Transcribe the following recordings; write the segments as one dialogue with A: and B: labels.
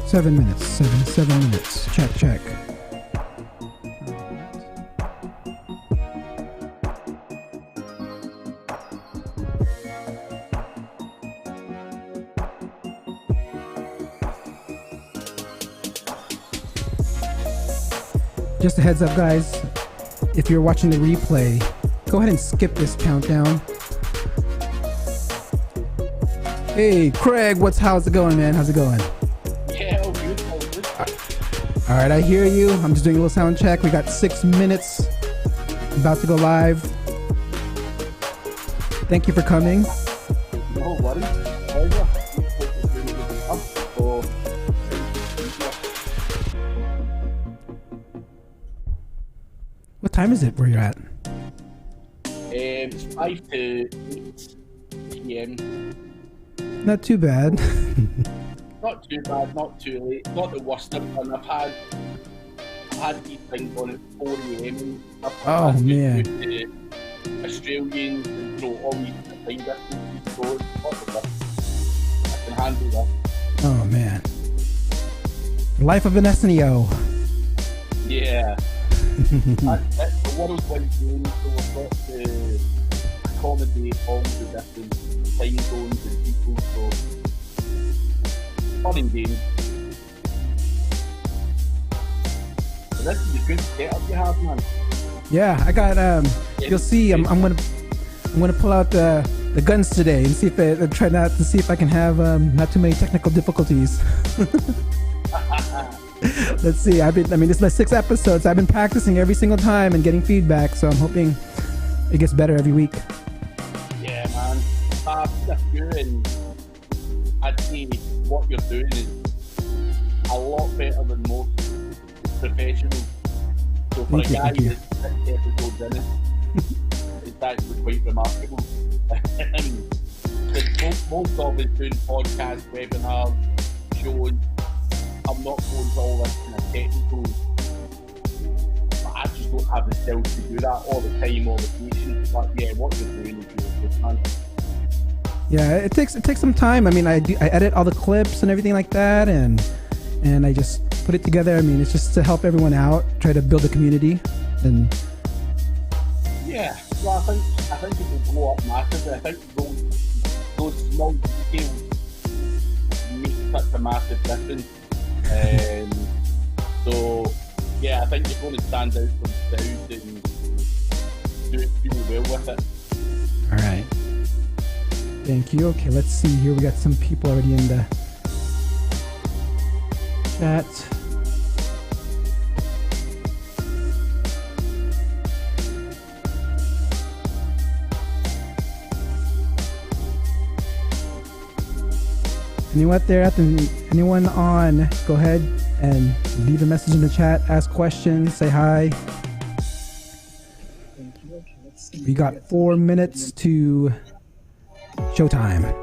A: 7 minutes. 7 minutes. Check. Just a heads up, guys. If you're watching the replay, go ahead and skip this countdown. Hey, Craig, how's it going, man? How's it going? All right, I hear you. I'm just doing a little sound check. We got 6 minutes. About to go live. Thank you for coming.
B: No worries.
A: What time is it where you're at?
B: It's 5 to 8 p.m.
A: Not too bad.
B: Not too bad, not too late. Not the worst I've done. I've had these things on at 4 a.m.
A: Oh man.
B: Australians and all these time differences, so it's possible. I can handle that.
A: Oh man. Life of an SEO.
B: Yeah. That's the world wide game, so we've got to accommodate all the different time zones and people, so fun and games. So this is a good setup you have, man.
A: Yeah, I got you'll see I'm gonna pull out the guns today and see if I try not to see if I can have not too many technical difficulties. Let's see. This is my 6th episode, so I've been practicing every single time and getting feedback, so I'm hoping it gets better every week.
B: Yeah, man. That's good, and I'd say what you're doing is a lot better than most professionals. So for a guy that's 6 episodes in it, it's actually quite remarkable. Most of us doing podcasts, webinars, shows, I'm not going to all this kind of technical, but I just don't have the skills to do that all the time, all the patience. But yeah, what you're doing is really good, man.
A: Yeah, it takes some time. I edit all the clips and everything like that, and I just put it together. It's just to help everyone out, try to build a community, and
B: yeah. Well, I think it will blow up massively. I think those small details make such a massive difference. So yeah, I think you're going to stand out from sound and do it really well with it.
A: All right. Thank you. Okay, let's see here. We got some people already in the chat. anyone on, go ahead and leave a message in the chat, ask questions, say hi. We got 4 minutes to showtime.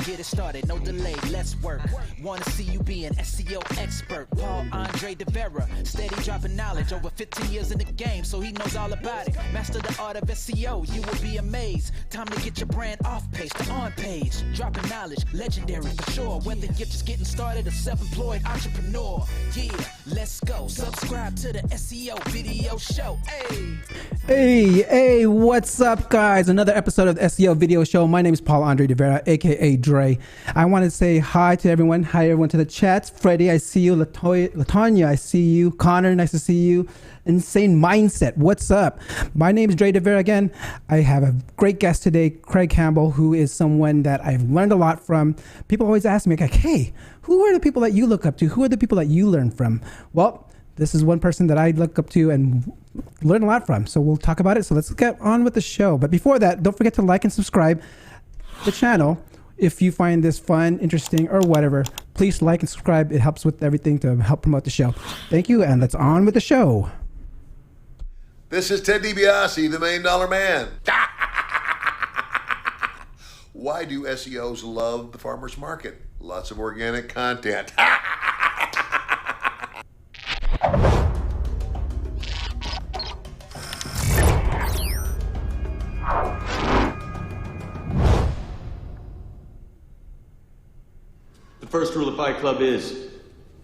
C: Get it started, no delay, let's work. Wanna see you be an SEO expert. Paul Andre De Vera, steady dropping knowledge. Over 15 years in the game, so he knows all about it. Master the art of SEO, you will be amazed. Time to get your brand off page to on page. Dropping knowledge, legendary for sure. Whether you're just getting started or self-employed entrepreneur. Yeah, let's go. Subscribe to the SEO video show.
A: Hey, what's up, guys? Another episode of the SEO video show. My name is Paul Andre De Vera, aka Dre. Ray. I want to say hi to everyone. Hi, everyone to the chats. Freddie, I see you. Latonya, I see you. Connor, nice to see you. Insane Mindset, what's up? My name is Dre DeVera again. I have a great guest today, Craig Campbell, who is someone that I've learned a lot from. People always ask me, like, hey, who are the people that you look up to? Who are the people that you learn from? Well, this is one person that I look up to and learn a lot from. So we'll talk about it. So let's get on with the show. But before that, don't forget to like and subscribe the channel. If you find this fun, interesting, or whatever, please like and subscribe. It helps with everything to help promote the show. Thank you, and let's on with the show.
D: This is Ted DiBiase, the $1 Million Man. Why do SEOs love the farmer's market? Lots of organic content.
E: The first rule of Fight Club is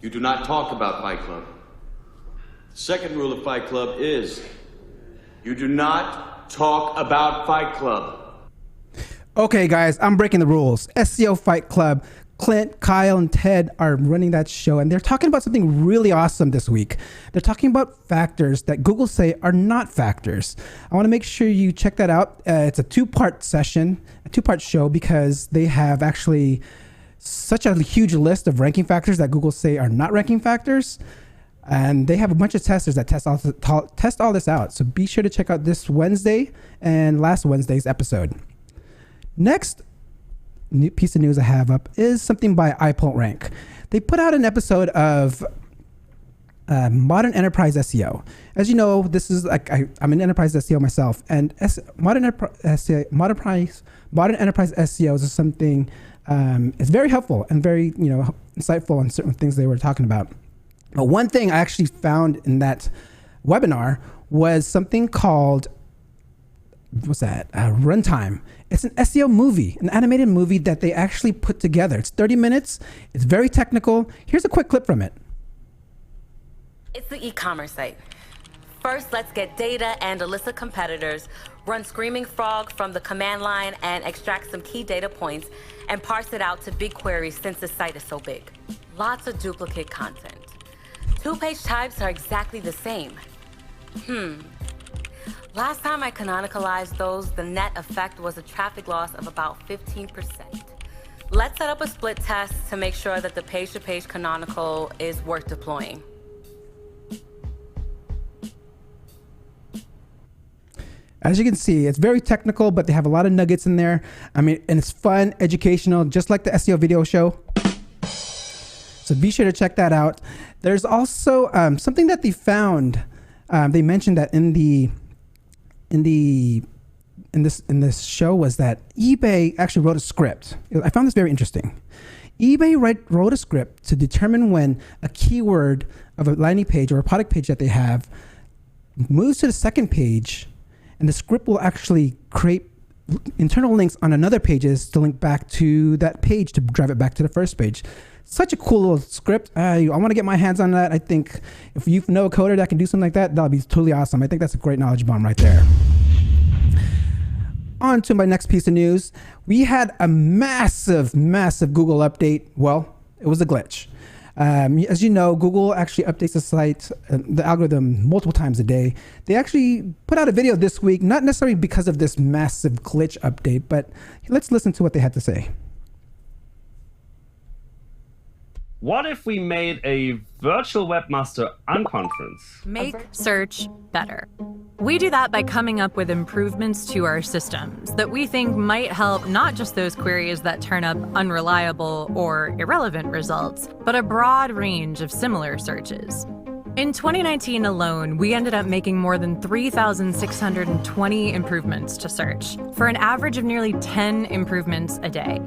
E: you do not talk about Fight Club. The second rule of Fight Club is you do not talk about Fight Club.
A: Okay, guys, I'm breaking the rules. SEO Fight Club, Clint, Kyle, and Ted are running that show, and they're talking about something really awesome this week. They're talking about factors that Google say are not factors. I want to make sure you check that out. It's a two-part session, a two-part show, because they have actually such a huge list of ranking factors that Google say are not ranking factors. And they have a bunch of testers that test all this out. So be sure to check out this Wednesday and last Wednesday's episode. Next new piece of news I have up is something by iPultRank. They put out an episode of Modern Enterprise SEO. As you know, this is like I'm an enterprise SEO myself, and Modern Enterprise SEO is something it's very helpful and very insightful on certain things they were talking about. But one thing I actually found in that webinar was something called, what's that? Runtime. It's an SEO movie, an animated movie that they actually put together. It's 30 minutes. It's very technical. Here's a quick clip from it.
F: It's the e-commerce site. First, let's get data and a list of competitors, run Screaming Frog from the command line and extract some key data points and parse it out to big queries since the site is so big. Lots of duplicate content. 2-page types are exactly the same. Last time I canonicalized those, the net effect was a traffic loss of about 15%. Let's set up a split test to make sure that the page-to-page canonical is worth deploying.
A: As you can see, it's very technical, but they have a lot of nuggets in there. I mean, and it's fun, educational, just like the SEO video show. So be sure to check that out. There's also something that they found. They mentioned that in this show was that eBay actually wrote a script. I found this very interesting. eBay wrote a script to determine when a keyword of a landing page or a product page that they have moves to the second page, and the script will actually create internal links on another pages to link back to that page to drive it back to the first page. Such a cool little script. I want to get my hands on that. I think if you know a coder that can do something like that, that'll be totally awesome. I think that's a great knowledge bomb right there. On to my next piece of news. We had a massive Google update. Well, it was a glitch. As you know, Google actually updates the site, the algorithm multiple times a day. They actually put out a video this week, not necessarily because of this massive glitch update, but let's listen to what they had to say.
G: What if we made a virtual webmaster unconference?
H: Make search better. We do that by coming up with improvements to our systems that we think might help not just those queries that turn up unreliable or irrelevant results, but a broad range of similar searches. In 2019 alone, we ended up making more than 3,620 improvements to search, for an average of nearly 10 improvements a day.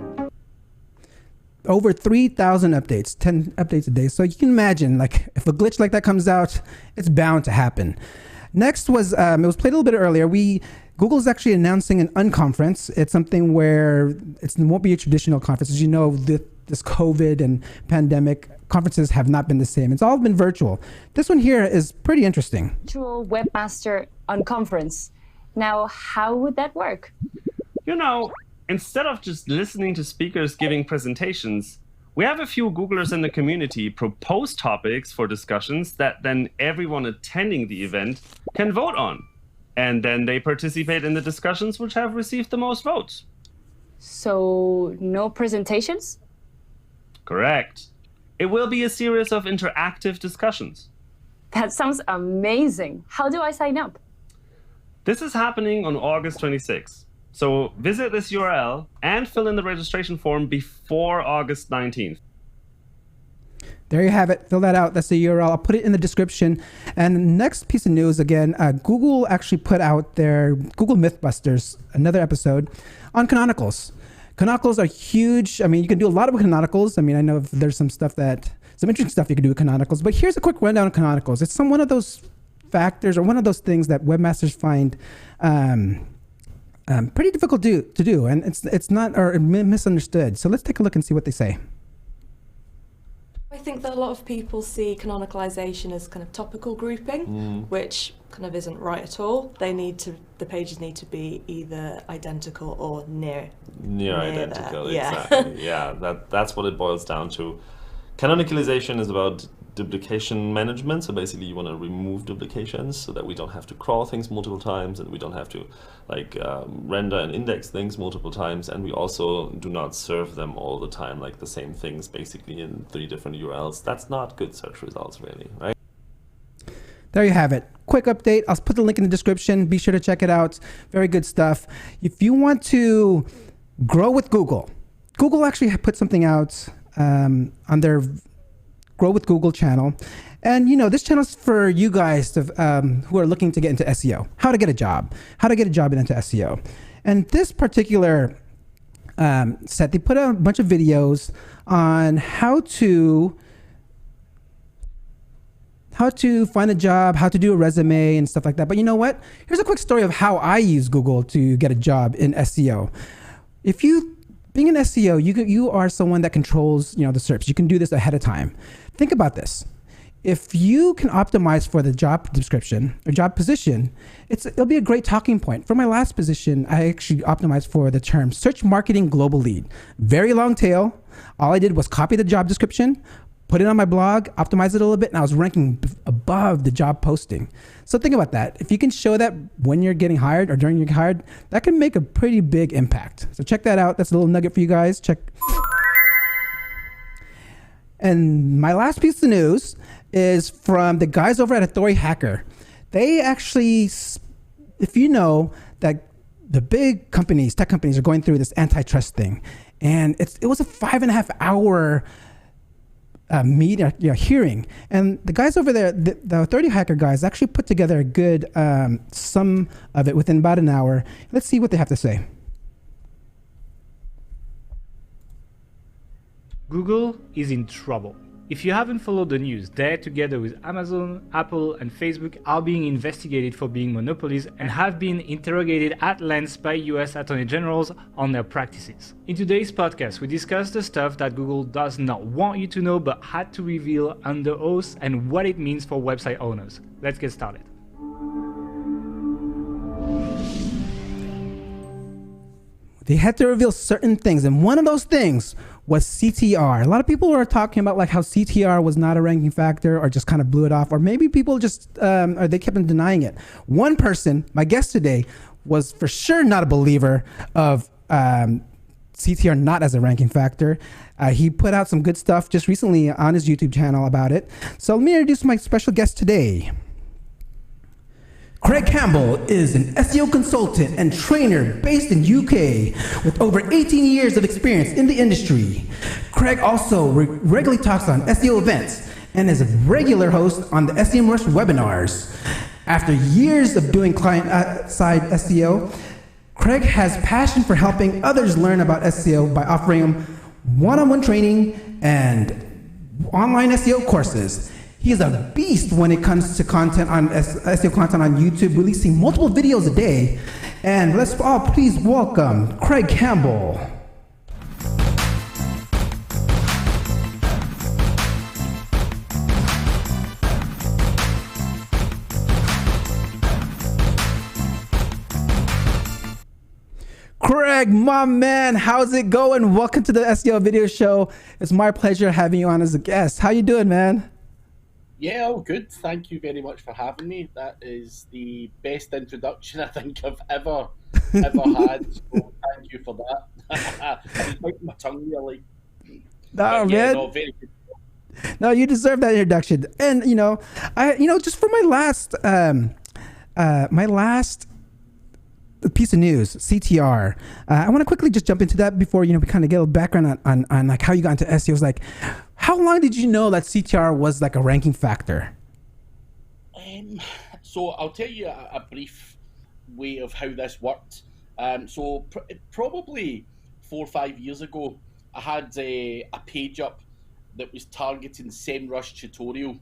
A: Over 3,000 updates, 10 updates a day. So you can imagine, like, if a glitch like that comes out, it's bound to happen. Next was, it was played a little bit earlier. Google's actually announcing an unconference. It's something where it won't be a traditional conference. As you know, this COVID and pandemic, conferences have not been the same. It's all been virtual. This one here is pretty interesting.
I: Virtual webmaster unconference. Now, how would that work?
G: You know, instead of just listening to speakers giving presentations, we have a few Googlers in the community propose topics for discussions that then everyone attending the event can vote on. And then they participate in the discussions which have received the most votes.
I: So, no presentations?
G: Correct. It will be a series of interactive discussions.
I: That sounds amazing. How do I sign up?
G: This is happening on August 26th. So visit this URL and fill in the registration form before August 19th.
A: There you have it. Fill that out. That's the URL. I'll put it in the description. And the next piece of news, again, Google actually put out their Google Mythbusters, another episode, on canonicals. Canonicals are huge. I mean, you can do a lot of canonicals. I mean, I know there's some interesting stuff you can do with canonicals. But here's a quick rundown of canonicals. It's one of those factors or one of those things that webmasters find pretty difficult to do. And it's not or misunderstood. So let's take a look and see what they say.
J: I think that a lot of people see canonicalization as kind of topical grouping, which kind of isn't right at all. The pages need to be either identical or near
K: identical.
J: Yeah.
K: Exactly. Yeah, that's what it boils down to. Canonicalization is about duplication management. So basically you want to remove duplications so that we don't have to crawl things multiple times and we don't have to render and index things multiple times, and we also do not serve them all the time, like the same things basically in 3 different URLs. That's not good search results, really, right?
A: There you have it. Quick update. I'll put the link in the description. Be sure to check it out. Very good stuff. If you want to grow with Google, Google actually put something out on their Grow with Google channel. And, this channel is for you guys who are looking to get into SEO, how to get a job into SEO. And this particular set, they put out a bunch of videos on how to find a job, how to do a resume and stuff like that. But you know what? Here's a quick story of how I use Google to get a job in SEO. Being an SEO, you are someone that controls, the search. You can do this ahead of time. Think about this. If you can optimize for the job description or job position, it'll be a great talking point. For my last position, I actually optimized for the term search marketing global lead. Very long tail. All I did was copy the job description, put it on my blog, optimize it a little bit, and I was ranking above the job posting. So think about that. If you can show that when you're getting hired or during you're hired, that can make a pretty big impact. So check that out. That's a little nugget for you guys. Check. And my last piece of news is from the guys over at Authority Hacker. They actually, if you know that the big companies, tech companies, are going through this antitrust thing, and it was a 5.5 hour hearing, and the guys over there, the Authority Hacker guys, actually put together a good sum of it within about an hour. Let's see what they have to say.
L: Google is in trouble. If you haven't followed the news, they, together with Amazon, Apple, and Facebook, are being investigated for being monopolies and have been interrogated at length by US attorney generals on their practices. In today's podcast, we discuss the stuff that Google does not want you to know but had to reveal under oath and what it means for website owners. Let's get started.
A: They had to reveal certain things, and one of those things was CTR. A lot of people were talking about how CTR was not a ranking factor or just kind of blew it off, or maybe people just, or they kept on denying it. One person, my guest today, was for sure not a believer of CTR not as a ranking factor. He put out some good stuff just recently on his YouTube channel about it. So let me introduce my special guest today. Craig Campbell is an SEO consultant and trainer based in UK with over 18 years of experience in the industry. Craig also regularly talks on SEO events and is a regular host on the SEM Rush webinars. After years of doing client-side SEO, Craig has passion for helping others learn about SEO by offering them one-on-one training and online SEO courses. He is a beast when it comes to content on SEO content on YouTube, releasing multiple videos a day. And let's all please welcome Craig Campbell. Craig, my man, how's it going? Welcome to the SEO video show. It's my pleasure having you on as a guest. How you doing, man?
B: Yeah, all good. Thank you very much for having me. That is the best introduction I think I've ever had. So thank you for that. I was biting my tongue here, like.
A: No, man.
B: No, very good.
A: No, you deserve that introduction. And just for my last piece of news, CTR. I want to quickly just jump into that before we kind of get a background on like how you got into SEO. Like, how long did you know that CTR was like a ranking factor?
B: So I'll tell you a brief way of how this worked. Probably 4 or 5 years ago, I had a page up that was targeting SEMrush tutorial.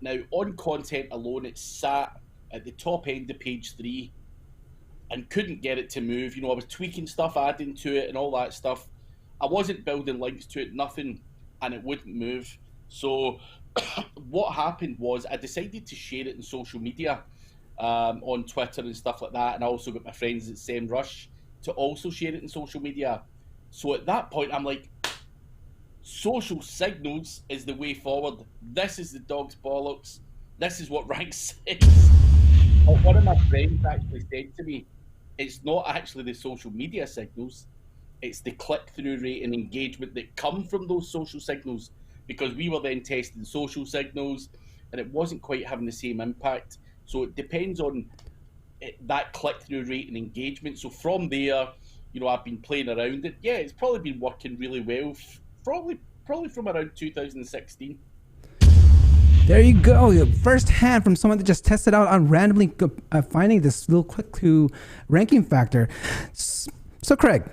B: Now, on content alone, it sat at the top end of page 3 and couldn't get it to move. I was tweaking stuff, adding to it and all that stuff. I wasn't building links to it, nothing, and it wouldn't move. So what happened was I decided to share it in social media, on Twitter and stuff like that, and I also got my friends at SEMrush to also share it in social media. So at that point, I'm like, social signals is the way forward. This is the dog's bollocks. This is what rank 6. One of my friends actually said to me, it's not actually the social media signals, it's the click-through rate and engagement that come from those social signals, because we were then testing social signals and it wasn't quite having the same impact. So it depends on that click-through rate and engagement. So from there, I've been playing around it. Yeah, it's probably been working really well, probably from around 2016.
A: There you go, first hand from someone that just tested out on randomly finding this little click-through ranking factor. So Craig,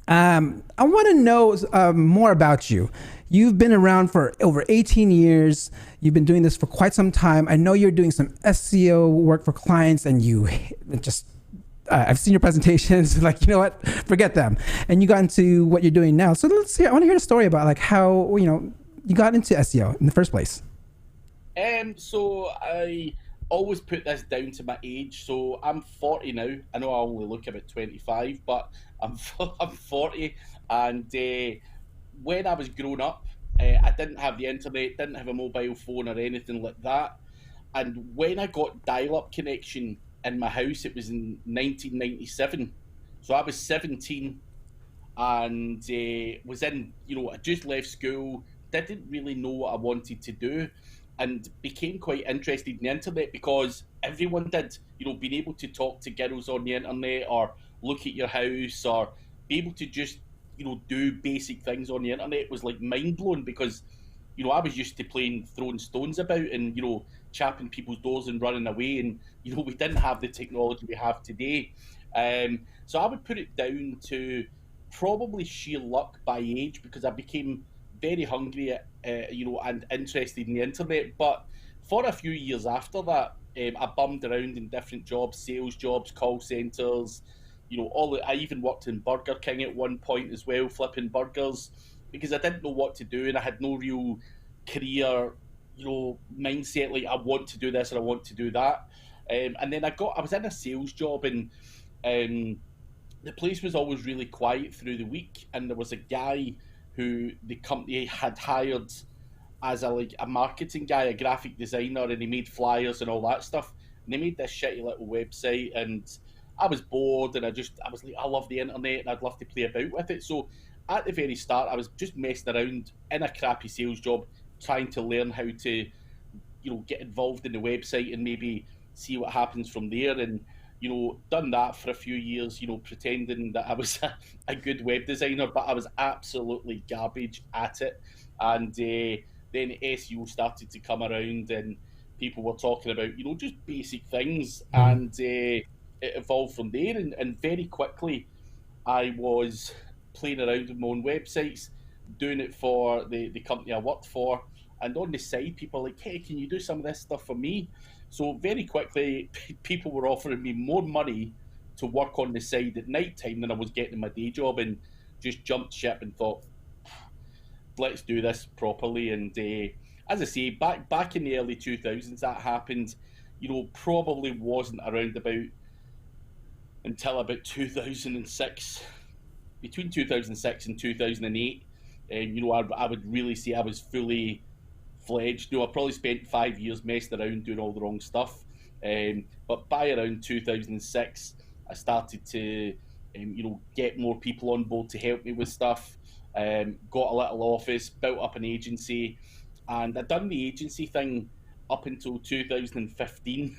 A: I want to know more about you. You've been around for over 18 years. You've been doing this for quite some time. I know you're doing some SEO work for clients, and you just I've seen your presentations. Like, you know what, forget them. And you got into what you're doing now. So let's hear. I want to hear a story about like how you got into SEO in the first place.
B: So I always put this down to my age. So I'm 40 now. I know I only look about 25, but I'm 40. And when I was growing up, I didn't have the internet, didn't have a mobile phone or anything like that. And when I got dial-up connection in my house, it was in 1997. So I was 17 and was in, I just left school, didn't really know what I wanted to do, and became quite interested in the internet because everyone did, being able to talk to girls on the internet or look at your house or be able to just, do basic things on the internet was like mind blowing because, I was used to throwing stones about and, chapping people's doors and running away, and, we didn't have the technology we have today. So I would put it down to probably sheer luck by age because I became very hungry at, and interested in the internet. But for a few years after that, I bummed around in different jobs, sales jobs, call centres, I even worked in Burger King at one point as well, flipping burgers, because I didn't know what to do and I had no real career, mindset, like I want to do this or I want to do that. And then I was in a sales job and the place was always really quiet through the week, and there was a guy who the company had hired as a marketing guy, a graphic designer, and he made flyers and all that stuff. And they made this shitty little website, and I was bored, and I was like, I love the internet, and I'd love to play about with it. So at the very start, I was just messing around in a crappy sales job, trying to learn how to, get involved in the website and maybe see what happens from there. And done that for a few years, pretending that I was a good web designer, but I was absolutely garbage at it. And then SEO started to come around and people were talking about, just basic things. And it evolved from there. And very quickly, I was playing around with my own websites, doing it for the company I worked for. And on the side, people were like, hey, can you do some of this stuff for me? So very quickly, people were offering me more money to work on the side at night time than I was getting in my day job, and just jumped ship and thought, let's do this properly. And as I say, back in the early 2000s, that happened, probably wasn't around about until about 2006. Between 2006 and 2008, you know, I would really say I was fully fledged. No, I probably spent 5 years messing around doing all the wrong stuff. But by around 2006, I started to, you know, get more people on board to help me with stuff. Got a little office, built up an agency, and I done the agency thing up until 2015.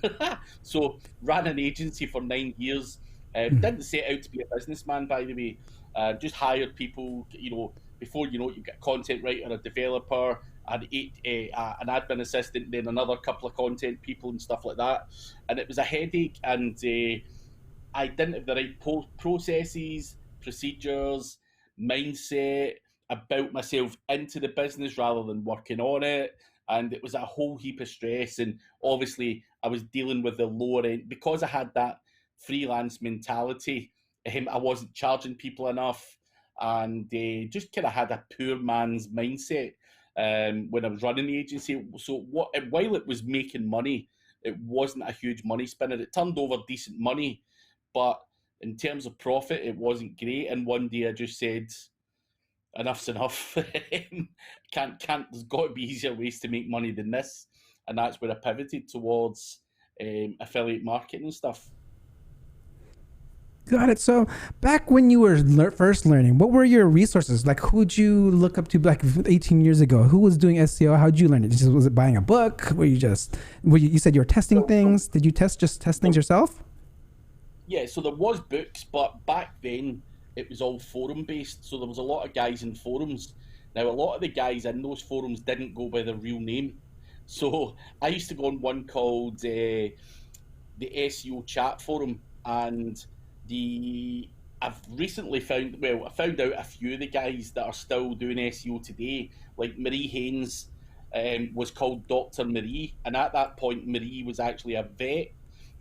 B: So ran an agency for 9 years. Didn't set out to be a businessman, by the way. Just hired people. You know, before you know it, you get a content writer, a developer, an admin assistant, then another couple of content people and stuff like that. And it was a headache, and I didn't have the right processes, procedures, mindset. I built myself into the business rather than working on it. And it was a whole heap of stress. And obviously, I was dealing with the lower end because I had that freelance mentality. I wasn't charging people enough, and just kind of had a poor man's mindset when I was running the agency. So while it was making money, it wasn't a huge money spinner. It turned over decent money, but in terms of profit, it wasn't great. And one day I just said, enough's enough. Can't. There's got to be easier ways to make money than this, and that's where I pivoted towards affiliate marketing and stuff.
A: Got it. So back when you were first learning, what were your resources? Like, who'd you look up to? Like 18 years ago, who was doing SEO? How'd you learn it? Was it buying a book? You said you were testing things? Did you test things yourself?
B: Yeah. So there was books, but back then it was all forum based. So there was a lot of guys in forums. Now a lot of the guys in those forums didn't go by their real name. So I used to go on one called the SEO chat forum, and I've recently found out a few of the guys that are still doing SEO today, like Marie Haynes was called Dr. Marie, and at that point Marie was actually a vet,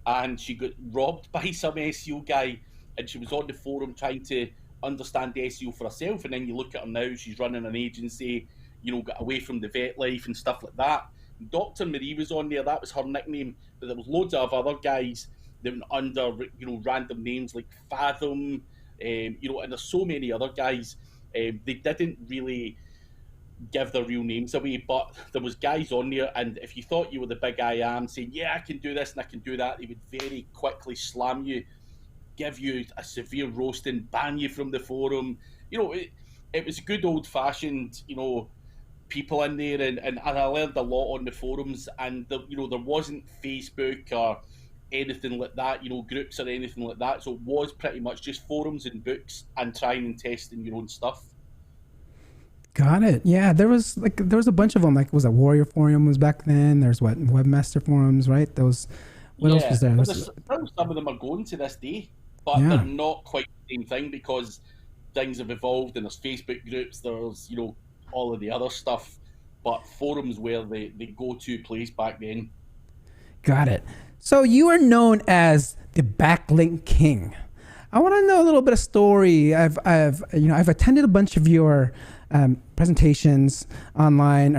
B: and she got robbed by some SEO guy, and she was on the forum trying to understand the SEO for herself, and then you look at her now, she's running an agency, you know, got away from the vet life and stuff like that. Dr. Marie was on there, that was her nickname, but there was loads of other guys that went under, you know, random names like Fathom, you know, and there's so many other guys. They didn't really give their real names away, but there was guys on there, and if you thought you were the big I am saying, yeah, I can do this and I can do that, they would very quickly slam you, give you a severe roasting, ban you from the forum. You know, it was good old-fashioned, you know, people in there, and I learned a lot on the forums, and you know, there wasn't Facebook or anything like that, you know, groups or anything like that. So it was pretty much just forums and books and trying and testing your own stuff.
A: Got it. Yeah, there was a bunch of them. Like, was it Warrior Forum was back then? There's Webmaster Forums, right? What else was there?
B: Some of them are going to this day, but they're not quite the same thing because things have evolved, and there's Facebook groups, there's, you know, all of the other stuff, but forums were the go-to place back then.
A: Got it. So you are known as the Backlink King. I want to know a little bit of story. I've attended a bunch of your presentations online,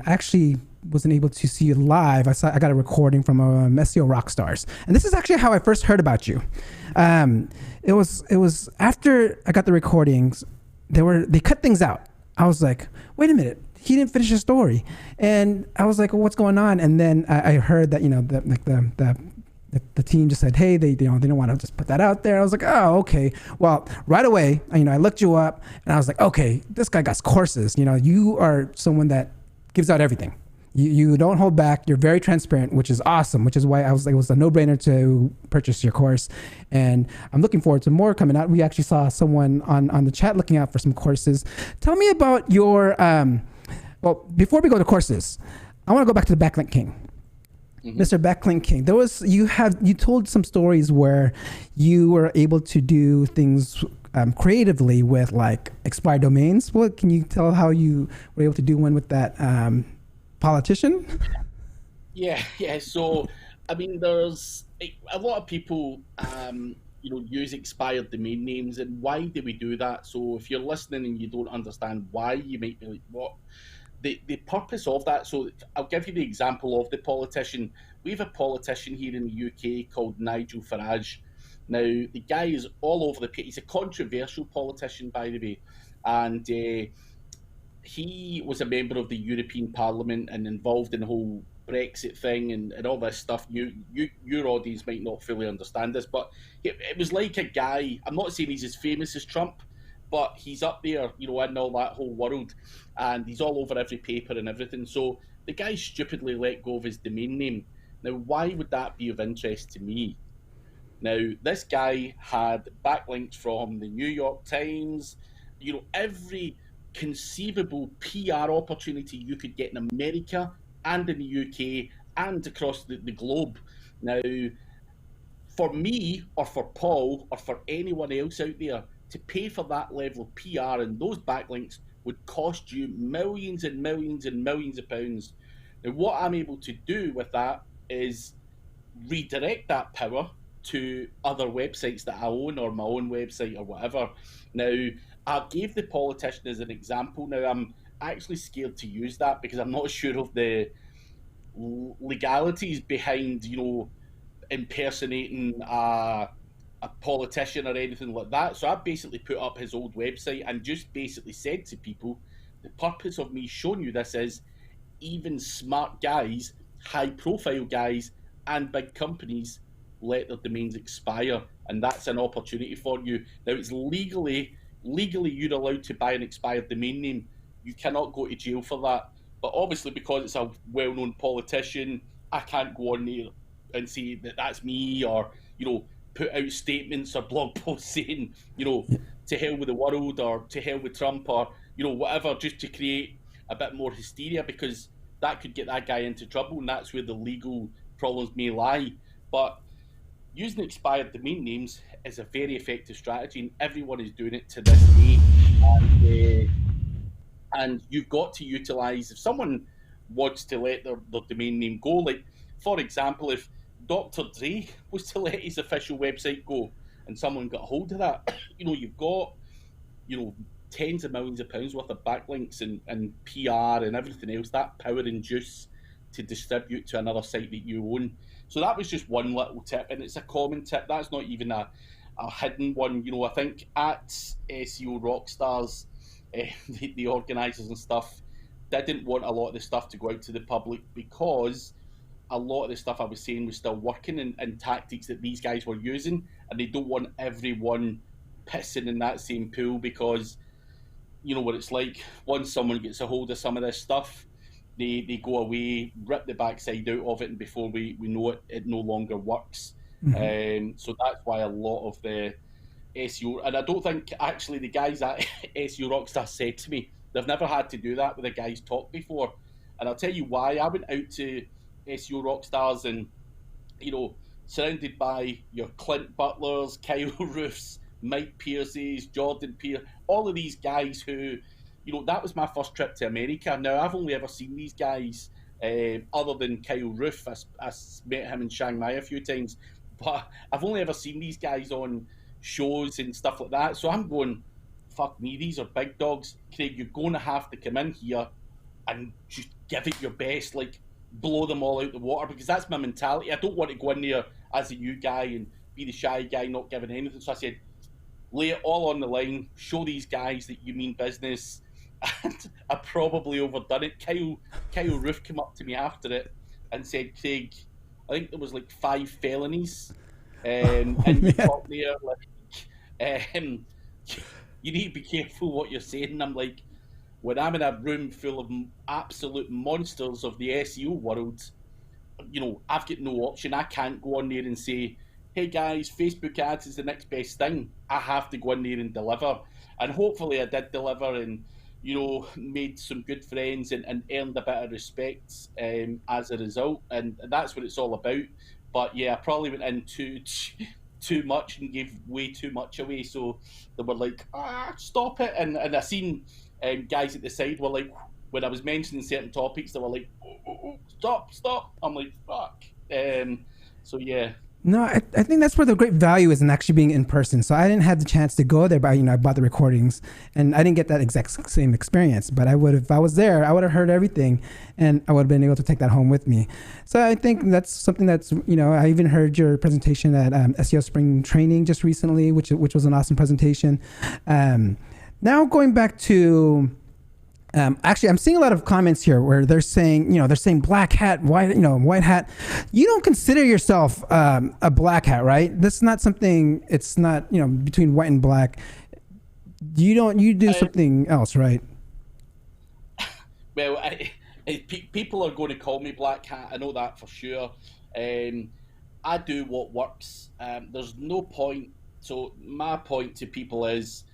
A: actually wasn't able to see you live. I got a recording from SEO Rockstars, and this is actually how I first heard about you. It was after I got the recordings. They cut things out. I was like, wait a minute, he didn't finish his story, and I was like, well, what's going on? And then I heard that, you know, the team just said, hey, they don't want to just put that out there. I was like, oh, okay. Well, right away, you know, I looked you up, and I was like, okay, this guy got courses. You know, you are someone that gives out everything. You don't hold back. You're very transparent, which is awesome, which is why I was like, it was a no-brainer to purchase your course. And I'm looking forward to more coming out. We actually saw someone on the chat looking out for some courses. Tell me about your, well, before we go to courses, I want to go back to the Backlink King. Mm-hmm. Mr. Backlink King, you told some stories where you were able to do things creatively with like expired domains. What can you tell how you were able to do one with that politician?
B: Yeah. So, I mean, there's a lot of people, you know, use expired domain names, and why do we do that? So, if you're listening and you don't understand why, you might be like, what? The purpose of that, so I'll give you the example of the politician. We have a politician here in the UK called Nigel Farage. Now, the guy is all over the place. He's a controversial politician, by the way, and he was a member of the European Parliament and involved in the whole Brexit thing and all this stuff. Your audience might not fully understand this, but it was like a guy. I'm not saying he's as famous as Trump, but he's up there, in all that whole world, and he's all over every paper and everything. So the guy stupidly let go of his domain name. Now, why would that be of interest to me? Now, this guy had backlinks from the New York Times, every conceivable PR opportunity you could get in America and in the UK and across the globe. Now, for me or for Paul or for anyone else out there to pay for that level of PR and those backlinks would cost you millions and millions and millions of pounds. Now, what I'm able to do with that is redirect that power to other websites that I own or my own website or whatever. Now, I gave the politician as an example. Now, I'm actually scared to use that because I'm not sure of the legalities behind, impersonating a politician or anything like that. So I basically put up his old website and just basically said to people, the purpose of me showing you this is even smart guys, high-profile guys, and big companies let their domains expire, and that's an opportunity for you. Now, it's legally you're allowed to buy an expired domain name. You cannot go to jail for that. But obviously, because it's a well-known politician, I can't go on there and say that that's me, or put out statements or blog posts saying to hell with the world or to hell with Trump or whatever, just to create a bit more hysteria, because that could get that guy into trouble, and that's where the legal problems may lie. But using expired domain names is a very effective strategy, and everyone is doing it to this day. And you've got to utilize, if someone wants to let their domain name go, like, for example, if Dr. Dre was to let his official website go and someone got hold of that, you've got, tens of millions of pounds worth of backlinks and PR and everything else, that power and juice to distribute to another site that you own. So that was just one little tip, and it's a common tip. That's not even a hidden one. I think at SEO Rockstars, the organisers and stuff didn't want a lot of the stuff to go out to the public because a lot of the stuff I was saying was still working and tactics that these guys were using, and they don't want everyone pissing in that same pool, because what it's like. Once someone gets a hold of some of this stuff, they go away, rip the backside out of it, and before we know it, it no longer works. Mm-hmm. So that's why a lot of the SEO, and I don't think actually the guys at SEO Rockstar said to me, they've never had to do that with a guy's talk before. And I'll tell you why. I went out to SEO Rockstars and, surrounded by your Clint Butlers, Kyle Roofs, Mike Pierce's, Jordan Pierce, all of these guys who, that was my first trip to America. Now, I've only ever seen these guys, other than Kyle Roof. I met him in Chiang Mai a few times, but I've only ever seen these guys on shows and stuff like that. So I'm going, fuck me, these are big dogs. Craig, you're going to have to come in here and just give it your best, like blow them all out the water, because that's my mentality. I don't want to go in there as a new guy and be the shy guy, not giving anything. So I said, lay it all on the line, show these guys that you mean business. And I probably overdone it. Kyle Roof came up to me after it and said, Craig, I think there was like 5 felonies. And you got there, like, you need to be careful what you're saying. And I'm like, when I'm in a room full of absolute monsters of the SEO world, I've got no option. I can't go on there and say, hey guys, Facebook ads is the next best thing. I have to go in there and deliver. And hopefully I did deliver and, made some good friends and earned a bit of respect as a result. And that's what it's all about. But yeah, I probably went in too much and gave way too much away. So they were like, stop it. And I seen guys at the side were like, when I was mentioning certain topics, they were like, stop. I'm like, fuck. So yeah.
A: No, I think that's where the great value is in actually being in person. So I didn't have the chance to go there, but I bought the recordings, and I didn't get that exact same experience. But I would, if I was there, I would have heard everything, and I would have been able to take that home with me. So I think that's something that's, I even heard your presentation at SEO Spring Training just recently, which was an awesome presentation. Now going back to. Actually, I'm seeing a lot of comments here where they're saying, black hat, white hat. You don't consider yourself a black hat, right? That's not something. It's not, between white and black. You do something else, right?
B: Well, people are going to call me black hat. I know that for sure. I do what works. There's no point. So my point to people is,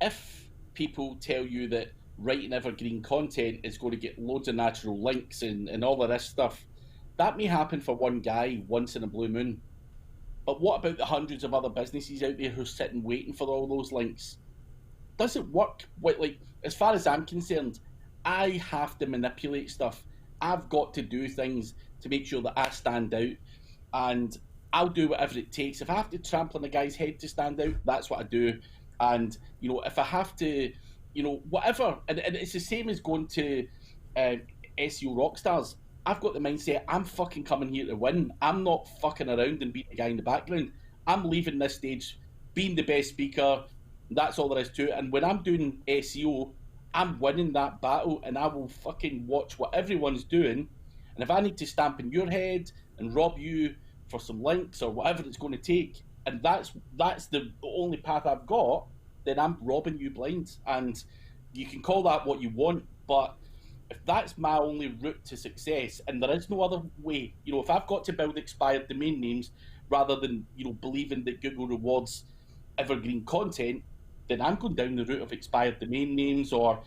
B: if people tell you that writing evergreen content is going to get loads of natural links and all of this stuff, that may happen for one guy once in a blue moon. But what about the hundreds of other businesses out there who are sitting waiting for all those links? Does it work? As far as I'm concerned, I have to manipulate stuff. I've got to do things to make sure that I stand out, and I'll do whatever it takes. If I have to trample on a guy's head to stand out, that's what I do. And, if I have to, whatever, and it's the same as going to SEO Rockstars. I've got the mindset, I'm fucking coming here to win. I'm not fucking around and being the guy in the background. I'm leaving this stage, being the best speaker. That's all there is to it. And when I'm doing SEO, I'm winning that battle, and I will fucking watch what everyone's doing. And if I need to stamp in your head and rob you for some links or whatever it's going to take, and that's the only path I've got, then I'm robbing you blind. And you can call that what you want, but if that's my only route to success, and there is no other way, if I've got to build expired domain names rather than, believing that Google rewards evergreen content, then I'm going down the route of expired domain names, or,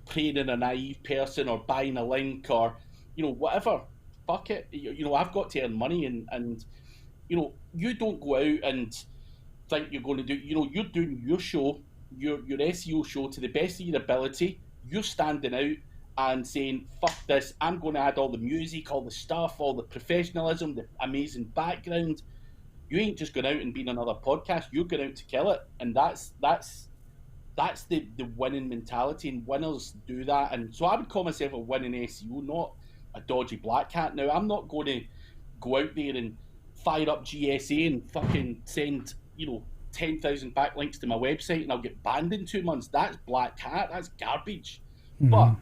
B: preying on a naive person, or buying a link, or, whatever. Fuck it. I've got to earn money, and you don't go out and think you're going to do, you're doing your show, your SEO show to the best of your ability. You're standing out and saying, fuck this, I'm going to add all the music, all the stuff, all the professionalism, the amazing background. You ain't just going out and being another podcast. You're going out to kill it. And that's the winning mentality, and winners do that. And so I would call myself a winning SEO, not a dodgy black hat. Now, I'm not going to go out there and fire up GSA and fucking send, 10,000 backlinks to my website and I'll get banned in 2 months. That's black hat. That's garbage. Mm-hmm. But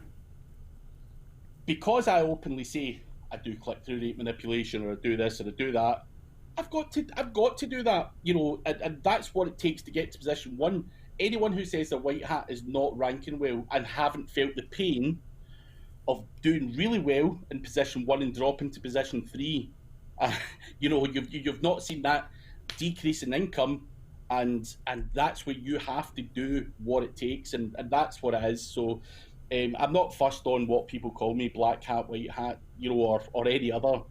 B: because I openly say I do click-through rate manipulation, or I do this, or I do that, I've got to do that, and that's what it takes to get to position 1. Anyone who says a white hat is not ranking well and haven't felt the pain of doing really well in position 1 and dropping to position 3, you've not seen that decrease in income, and that's where you have to do what it takes, and that's what it is. So I'm not fussed on what people call me, black hat, white hat, or any other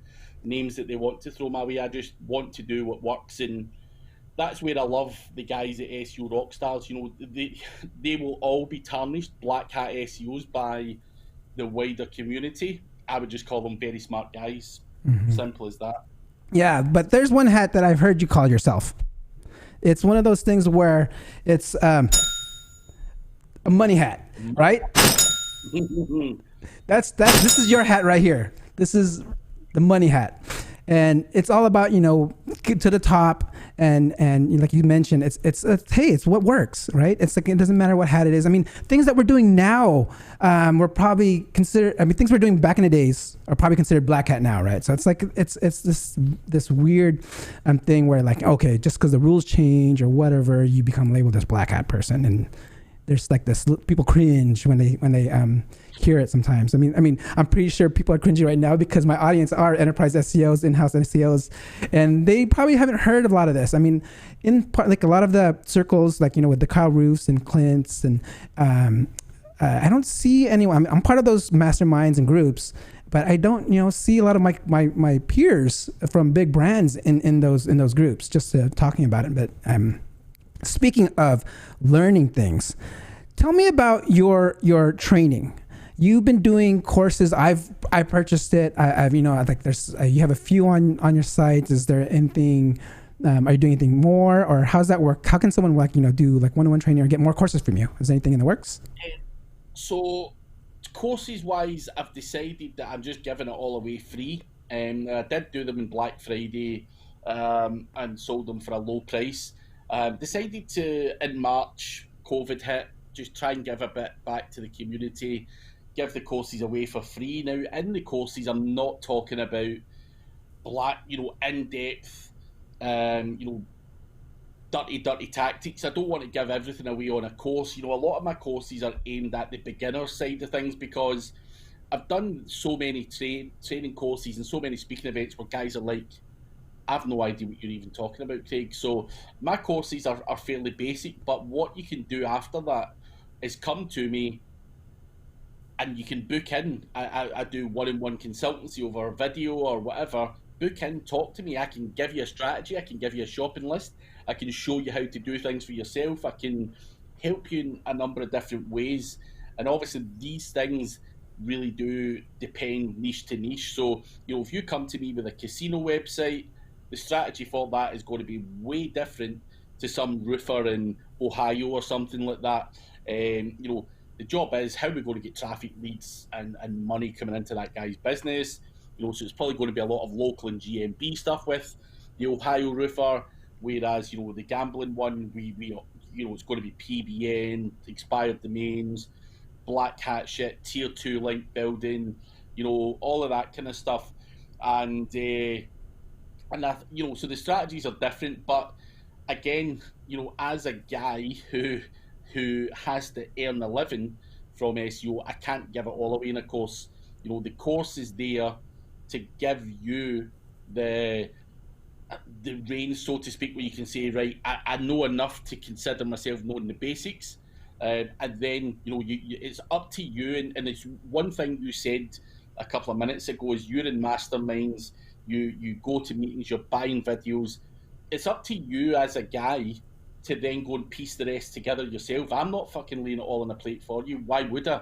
B: names that they want to throw my way. I just want to do what works, and that's where I love the guys at SEO Rockstars. They will all be tarnished black hat SEOs by the wider community. I would just call them very smart guys. Mm-hmm. Simple as that.
A: Yeah, but there's one hat that I've heard you call yourself. It's one of those things where it's a money hat, right? This is your hat right here. This is the money hat. And it's all about, get to the top, and like you mentioned, it's what works, right? It's like, it doesn't matter what hat it is. I mean, things that we're doing now, we're probably considered, things we're doing back in the days are probably considered black hat now, right? So it's like, it's this weird thing where, like, okay, just because the rules change or whatever, you become labeled as black hat person. And there's like this, people cringe when they hear it sometimes. I mean, I'm pretty sure people are cringing right now because my audience are enterprise SEOs, in-house SEOs, and they probably haven't heard of a lot of this. I mean, in part, like a lot of the circles, like, with the Kyle Roofs and Clints, and I don't see anyone. I'm part of those masterminds and groups, but I don't, see a lot of my peers from big brands in those groups just talking about it. But speaking of learning things, tell me about your training. You've been doing courses. I've I purchased it. I've like there's you have a few on your site. Is there anything? Are you doing anything more, or how's that work? How can someone do like one-on-one training or get more courses from you? Is there anything in the works?
B: So, courses wise, I've decided that I'm just giving it all away free. I did do them on Black Friday and sold them for a low price. Decided to, in March, COVID hit, just try and give a bit back to the community, give the courses away for free. Now, in the courses, I'm not talking about in-depth, dirty tactics. I don't want to give everything away on a course. A lot of my courses are aimed at the beginner side of things, because I've done so many training courses and so many speaking events where guys are like, I've no idea what you're even talking about, Craig. So my courses are fairly basic, but what you can do after that is come to me and you can book in. I do one-on-one consultancy over a video or whatever. Book in, talk to me. I can give you a strategy. I can give you a shopping list. I can show you how to do things for yourself. I can help you in a number of different ways. And obviously these things really do depend niche to niche. So, if you come to me with a casino website, the strategy for that is going to be way different to some roofer in Ohio or something like that. The job is how we're going to get traffic leads and money coming into that guy's business. So it's probably going to be a lot of local and GMB stuff with the Ohio roofer, whereas, the gambling one, we it's going to be PBN, expired domains, black hat shit, tier 2 link building, all of that kind of stuff. And that, so the strategies are different, but again, as a guy who has to earn a living from SEO, I can't give it all away in a course. The course is there to give you the range, so to speak, where you can say, right, I know enough to consider myself knowing the basics. And then, it's up to you. And it's one thing you said a couple of minutes ago is you're in masterminds, you go to meetings, you're buying videos. It's up to you as a guy to then go and piece the rest together yourself. I'm not fucking laying it all on a plate for you. Why would I?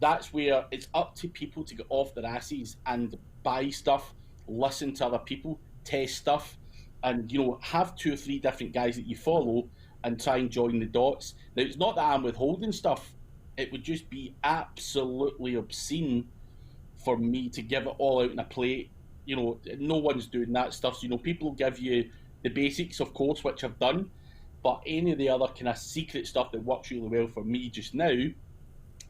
B: That's where it's up to people to get off their asses and buy stuff, listen to other people, test stuff, and have 2 or 3 different guys that you follow and try and join the dots. Now, it's not that I'm withholding stuff. It would just be absolutely obscene for me to give it all out in a plate. No one's doing that stuff. So, people will give you the basics, of course, which I've done, but any of the other kind of secret stuff that works really well for me just now,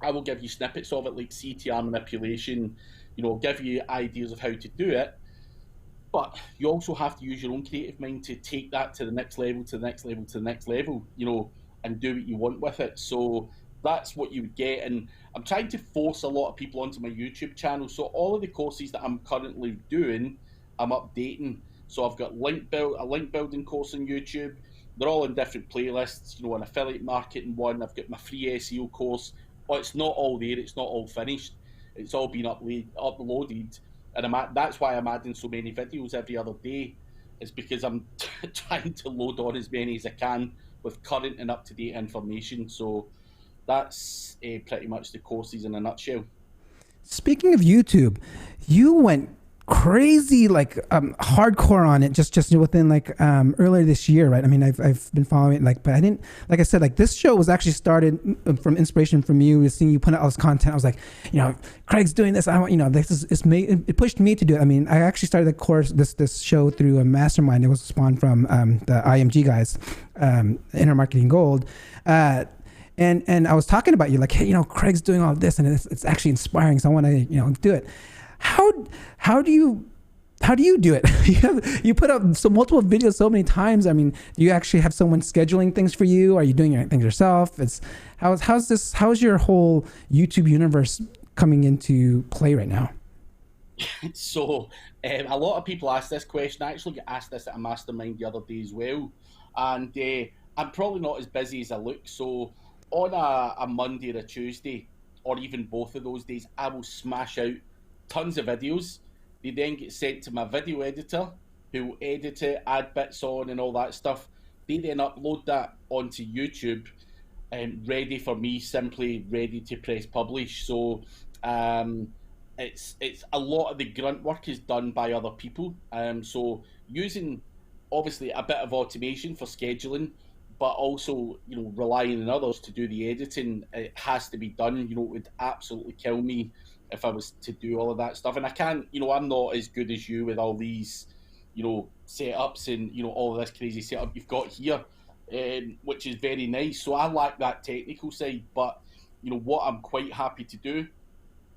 B: I will give you snippets of it, like CTR manipulation, give you ideas of how to do it. But you also have to use your own creative mind to take that to the next level, to the next level, to the next level, and do what you want with it. So that's what you would get. And I'm trying to force a lot of people onto my YouTube channel. So all of the courses that I'm currently doing, I'm updating. So I've got a link building course on YouTube. They're all in different playlists, an affiliate marketing one. I've got my free SEO course. But it's not all there. It's not all finished. It's all been uploaded. And that's why I'm adding so many videos every other day, is because I'm trying to load on as many as I can with current and up-to-date information. So that's pretty much the courses in a nutshell.
A: Speaking of YouTube, you went crazy, like hardcore on it just within earlier this year, right? I mean, I've been following it, but I didn't, like I said, this show was actually started from inspiration from you, seeing you put out all this content. I was like, Craig's doing this. I want, it pushed me to do it. I mean, I actually started the course, this show through a mastermind. It was spawned from the IMG guys, Inner Marketing Gold. And I was talking about you, hey, Craig's doing all this, and it's actually inspiring. So I want to, do it. How do you do it? You put up multiple videos so many times. I mean, do you actually have someone scheduling things for you? Are you doing things yourself? How's your whole YouTube universe coming into play right now?
B: So a lot of people ask this question. I actually got asked this at a mastermind the other day as well, and I'm probably not as busy as I look. So on a Monday or a Tuesday, or even both of those days, I will smash out tons of videos. They then get sent to my video editor, who will edit it, add bits on and all that stuff. They then upload that onto YouTube, ready for me, simply ready to press publish. So It's a lot of the grunt work is done by other people. So using obviously a bit of automation for scheduling, but also relying on others to do the editing, it has to be done. It would absolutely kill me if I was to do all of that stuff, and I can't. I'm not as good as you with all these setups and all of this crazy setup you've got here, which is very nice. So I like that technical side, but what I'm quite happy to do.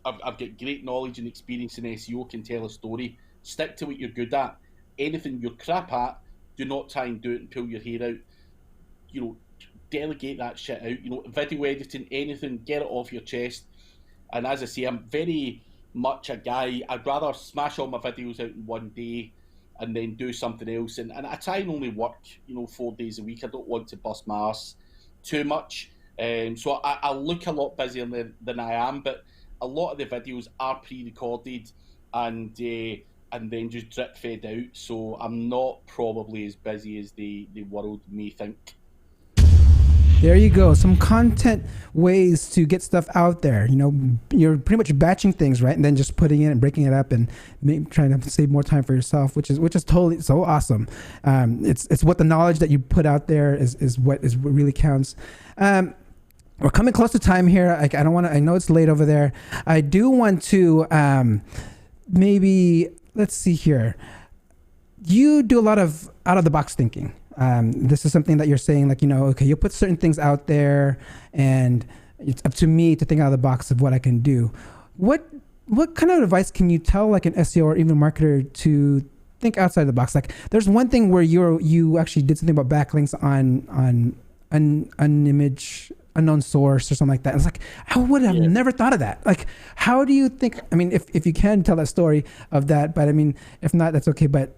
B: I've got great knowledge and experience in SEO, can tell a story. Stick to what you're good at. Anything you're crap at, do not try and do it and pull your hair out. Delegate that shit out. Video editing, anything, get it off your chest. And as I say, I'm very much a guy, I'd rather smash all my videos out in one day and then do something else. And I try and only work, 4 days a week. I don't want to bust my ass too much. So I look a lot busier than I am, but a lot of the videos are pre-recorded and then just drip fed out. So I'm not probably as busy as the world may think.
A: There you go. Some content ways to get stuff out there. You're pretty much batching things, right? And then just putting it and breaking it up and trying to save more time for yourself, which is totally so awesome. It's what the knowledge that you put out there is what really counts. We're coming close to time here. I don't want to. I know it's late over there. I do want to maybe let's see here. You do a lot of out of the box thinking. This is something that you're saying, like, okay, you'll put certain things out there and it's up to me to think out of the box of what I can do. What kind of advice can you tell like an SEO or even marketer to think outside the box? Like there's one thing where you actually did something about backlinks on an image, unknown source or something like that. It's like, I would have never thought of that. Like, how do you think, I mean, if you can tell that story of that, but I mean, if not, that's okay. But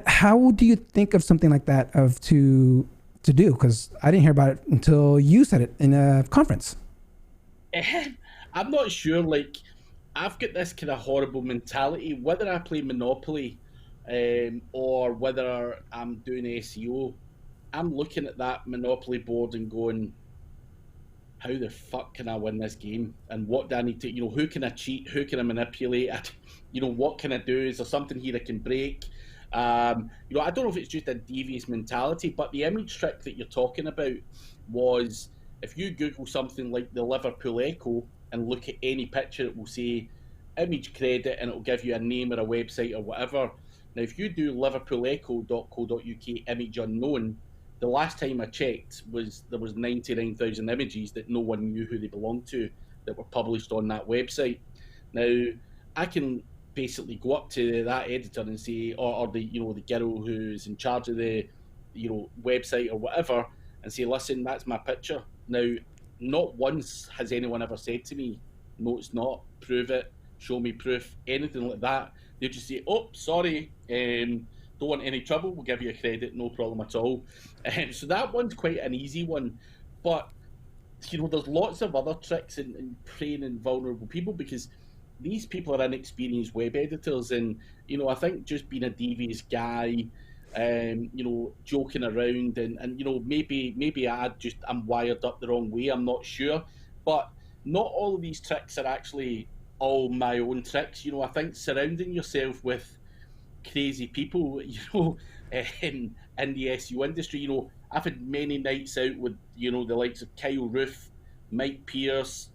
A: how do you think of something like that to do? Because I didn't hear about it until you said it in a conference.
B: I'm not sure. Like, I've got this kind of horrible mentality, whether I play Monopoly or whether I'm doing SEO, I'm looking at that Monopoly board and going, how the fuck can I win this game? And what do I need to, who can I cheat? Who can I manipulate? What can I do? Is there something here I can break? I don't know if it's just a devious mentality, but the image trick that you're talking about was, if you Google something like the Liverpool Echo and look at any picture, it will say image credit and it will give you a name or a website or whatever. Now, if you do liverpoolecho.co.uk image unknown, the last time I checked there was 99,000 images that no one knew who they belonged to that were published on that website. Now, I can basically go up to that editor and say, or the the girl who's in charge of the website or whatever, and say, listen, that's my picture. Now, not once has anyone ever said to me, no, it's not, prove it, show me proof, anything like that. They'll just say, oh, sorry, don't want any trouble, we'll give you a credit, no problem at all. So that one's quite an easy one, but there's lots of other tricks in preying on vulnerable people, because these people are inexperienced web editors, and I think just being a devious guy, joking around, and maybe I'm wired up the wrong way, I'm not sure, but not all of these tricks are actually all my own tricks. I think surrounding yourself with crazy people, in the SEO industry, I've had many nights out with the likes of Kyle Roof, Mike Pierce,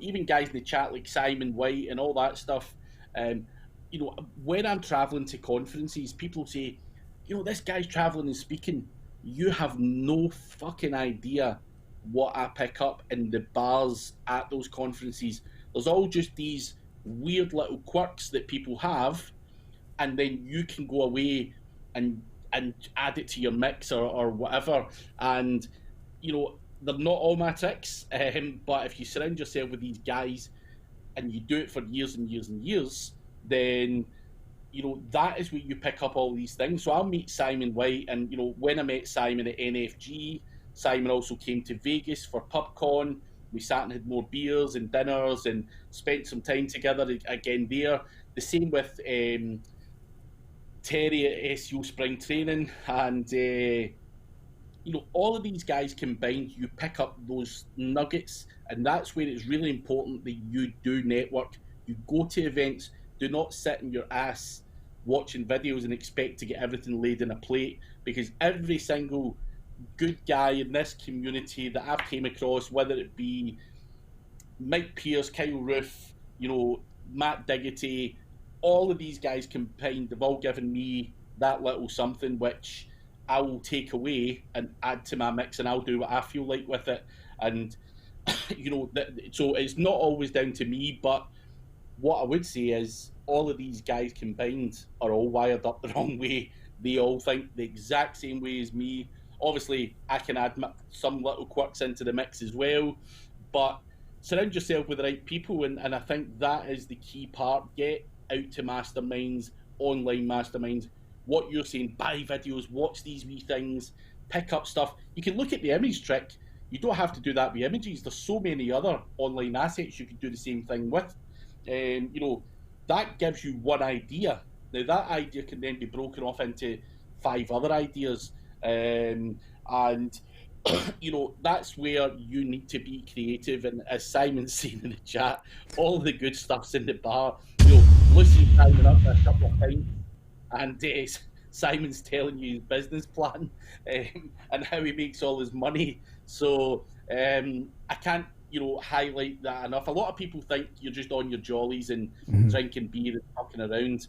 B: even guys in the chat like Simon White and all that stuff. When I'm traveling to conferences, people say, this guy's traveling and speaking. You have no fucking idea what I pick up in the bars at those conferences. There's all just these weird little quirks that people have, and then you can go away and add it to your mix or whatever. And they're not all my tricks, but if you surround yourself with these guys and you do it for years and years and years, then that is where you pick up all these things. So I'll meet Simon White, and when I met Simon at NFG, Simon also came to Vegas for PubCon. We sat and had more beers and dinners and spent some time together again there. The same with Terry at SEO Spring Training, and all of these guys combined, you pick up those nuggets, and that's where it's really important that you do network You go to events. Do not sit in your ass watching videos and expect to get everything laid in a plate, because every single good guy in this community that I've came across, whether it be Mike Pierce, Kyle Roof, Matt Diggity, all of these guys combined, they've all given me that little something which I will take away and add to my mix, and I'll do what I feel like with it. And so it's not always down to me, but what I would say is all of these guys combined are all wired up the wrong way. They all think the exact same way as me. Obviously, I can add some little quirks into the mix as well, but surround yourself with the right people, and I think that is the key part. Get out to masterminds, online masterminds. What you're saying, buy videos, watch these wee things, pick up stuff. You can look at the image trick. You don't have to do that with images. There's so many other online assets you can do the same thing with. That gives you one idea. Now, that idea can then be broken off into 5 other ideas. And that's where you need to be creative. And as Simon's saying in the chat, all the good stuff's in the bar. Lucy's signing up for a couple of pints, and Simon's telling you his business plan and how he makes all his money. So I can't, highlight that enough. A lot of people think you're just on your jollies and drinking beer and fucking around.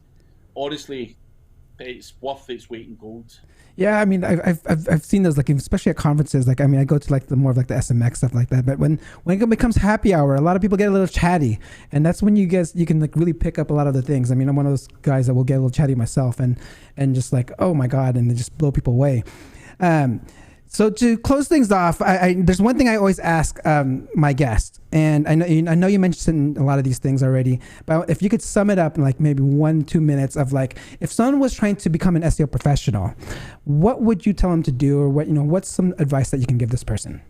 B: Honestly, it's worth its weight in gold.
A: Yeah, I mean, I've seen those, like, especially at conferences. Like, I mean, I go to like the more of like the SMX stuff like that. But when it becomes happy hour, a lot of people get a little chatty, and that's when you can like really pick up a lot of the things. I mean, I'm one of those guys that will get a little chatty myself, and just like, oh my god, and they just blow people away. So to close things off, there's one thing I always ask my guests, and I know you mentioned a lot of these things already, but if you could sum it up in like maybe 1-2 minutes of like, if someone was trying to become an SEO professional, what would you tell them to do, or what's some advice that you can give this person?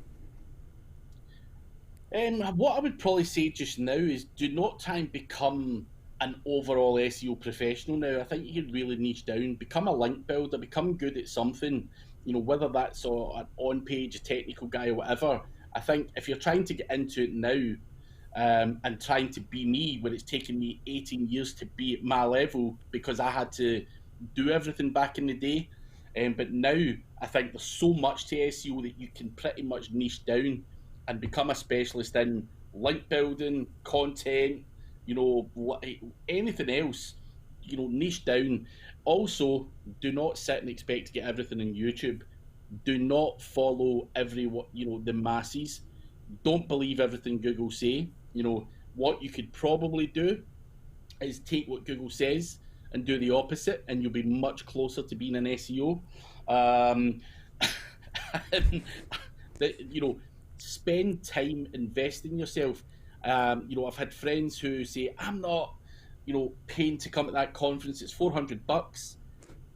B: What I would probably say just now is do not try and become an overall SEO professional now. I think you can really niche down, become a link builder, become good at something. Whether that's an on-page, a technical guy or whatever. I think if you're trying to get into it now and trying to be me, when it's taken me 18 years to be at my level because I had to do everything back in the day. But now I think there's so much to SEO that you can pretty much niche down and become a specialist in link building, content, anything else, niche down. Also, do not sit and expect to get everything on YouTube. Do not follow the masses. Don't believe everything Google say. What you could probably do is take what Google says and do the opposite, and you'll be much closer to being an SEO. Spend time investing in yourself. I've had friends who say, I'm not paying to come to that conference, it's $400.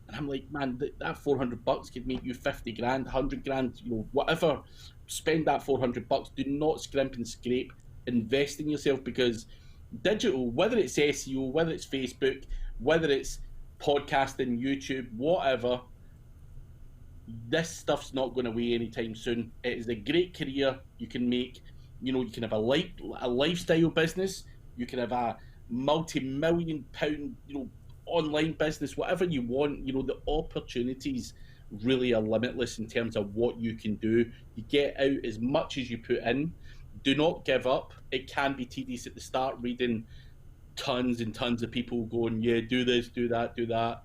B: And I'm like, man, that $400 could make you 50 grand, 100 grand, whatever. Spend that $400. Do not scrimp and scrape. Invest in yourself, because digital, whether it's SEO, whether it's Facebook, whether it's podcasting, YouTube, whatever, this stuff's not going away anytime soon. It is a great career you can make. You can have a lifestyle business. You can have a multi-million pound, online business, whatever you want. The opportunities really are limitless in terms of what you can do. You get out as much as you put in. Do not give up. It can be tedious at the start, reading tons and tons of people going, yeah, do this, do that, do that.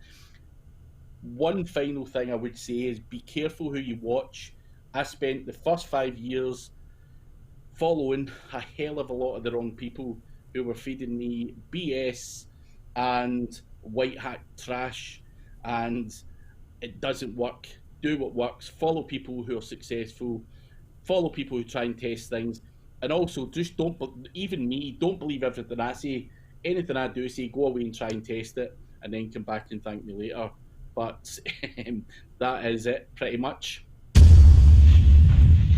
B: One final thing I would say is be careful who you watch. I spent the first 5 years following a hell of a lot of the wrong people who were feeding me BS and white hat trash, and it doesn't work. Do what works. Follow people who are successful. Follow people who try and test things. And also, just don't believe everything I say. Anything I do say, go away and try and test it, and then come back and thank me later. But that is it, pretty much.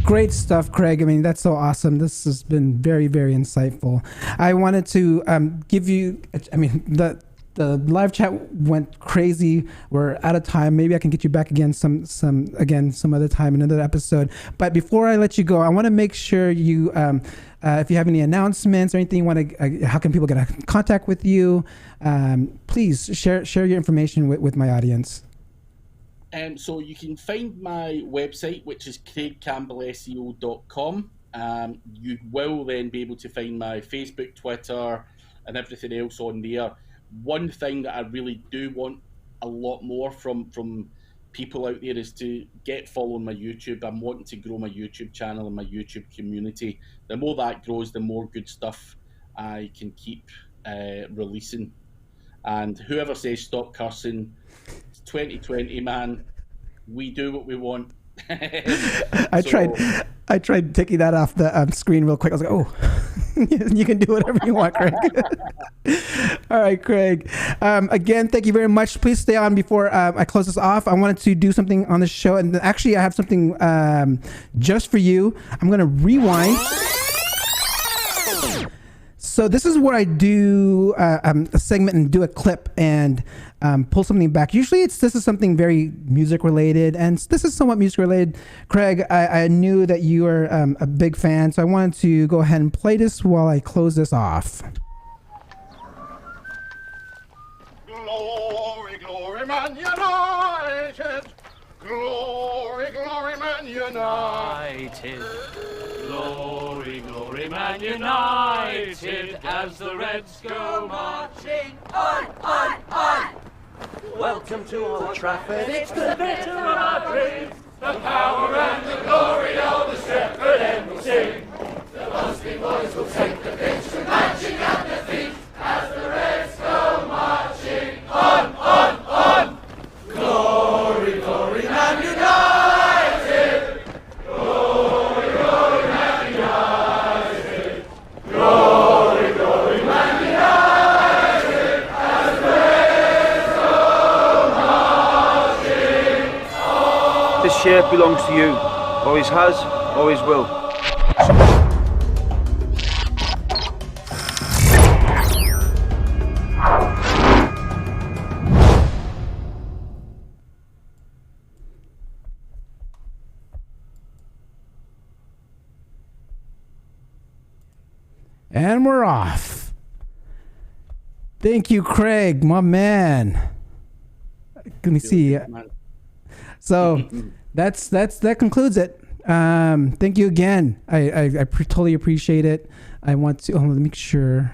A: Great stuff, Craig. I mean, that's so awesome. This has been very, very insightful. I wanted to give you, the The live chat went crazy. We're out of time. Maybe I can get you back again some other time, another episode. But before I let you go, I want to make sure you, if you have any announcements or anything, how can people get in contact with you? Please share your information with my audience.
B: So you can find my website, which is craigcampbellseo.com. You will then be able to find my Facebook, Twitter, and everything else on there. One thing that I really do want a lot more from people out there is to get following my YouTube. I'm wanting to grow my YouTube channel and my YouTube community. The more that grows, the more good stuff I can keep releasing. And whoever says stop cursing, it's 2020, man. We do what we want.
A: I tried taking that off the screen real quick. I was like, oh, you can do whatever you want, Craig. All right, Craig. Again, thank you very much. Please stay on before I close this off. I wanted to do something on the show. And actually, I have something just for you. I'm going to rewind. So this is where I do a segment and do a clip and pull something back. Usually this is something very music related, and this is somewhat music related. Craig, I knew that you are a big fan, so I wanted to go ahead and play this while I close this off.
M: Glory, glory, Man United! Glory, glory, Man United! Glory, glory, Man United, as the Reds go marching on, on, on! Welcome to Old Trafford, it's the bitter of our dreams, the power and the glory of the Shepherd end will sing. The boasting boys will take the pitch, marching at their feet, as the Reds go marching on, on, on! Glory, glory, Man United! Glory, glory, Man United! Glory, glory, Man United! As the Reds go marching on!
N: This shirt belongs to you. Always has, always will.
A: And we're off. Thank you, Craig, my man. Let me see. So that concludes it. Thank you again. I totally appreciate it. I want to let me make sure.